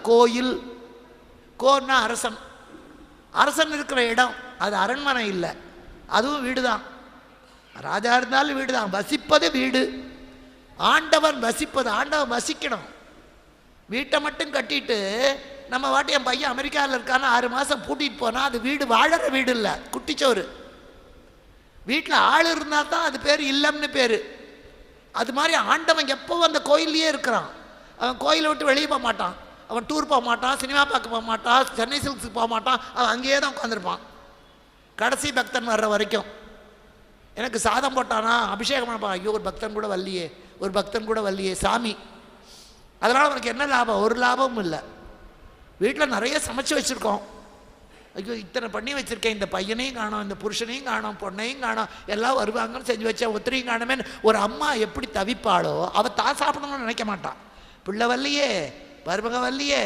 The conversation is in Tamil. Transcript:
கோயில். கோன்னா அரசன். அரசன் இருக்கிற இடம் அது அரண்மனை இல்லை, அதுவும் வீடு தான். ராஜா இருந்தாலும் வீடு தான். வசிப்பது வீடு. ஆண்டவன் வசிப்பது, ஆண்டவன் வசிக்கணும். வீட்டை மட்டும் கட்டிட்டு நம்ம வாட்டி என் பையன் அமெரிக்காவில் இருக்கான்னு 6 மாதம் பூட்டிகிட்டு போனால் அது வீடு, வாழற வீடு இல்லை, குட்டிச்சோறு. வீட்டில் ஆள் இருந்தால் தான் அது பேர் இல்லம்னு பேர். அது மாதிரி ஆண்டவன் எப்போவும் அந்த கோயிலையே இருக்கிறான். அவன் கோயிலை விட்டு வெளியே போக மாட்டான், அவன் டூர் போக மாட்டான், சினிமா பார்க்க போக மாட்டான், சென்னை சில்க்ஸுக்கு போக மாட்டான், அவன் அங்கேயே தான் உட்காந்துருப்பான் கடைசி பக்தன் வர்ற வரைக்கும். எனக்கு சாதம் போட்டானா அபிஷேகம் பண்ணப்பான், ஐயோ ஒரு பக்தன் கூட வரலையே, ஒரு பக்தன் கூட வரலையே சாமி. அதனால் அவனுக்கு என்ன லாபம்? ஒரு லாபமும் இல்லை. வீட்டில் நிறைய சமைச்சு வச்சுருக்கோம், ஐயோ இத்தனை பண்ணி வச்சுருக்கேன், இந்த பையனையும் காணோம், இந்த புருஷனையும் காணோம், பொண்ணையும் காணோம், எல்லாம் வருவாங்கன்னு செஞ்சு வச்சேன், ஒத்திரையும் காணுமே. ஒரு அம்மா எப்படி தவிப்பாளோ அவள் தான் சாப்பிடணும்னு நினைக்க மாட்டான். பிள்ளை வரலையே, மருமக வரலையே,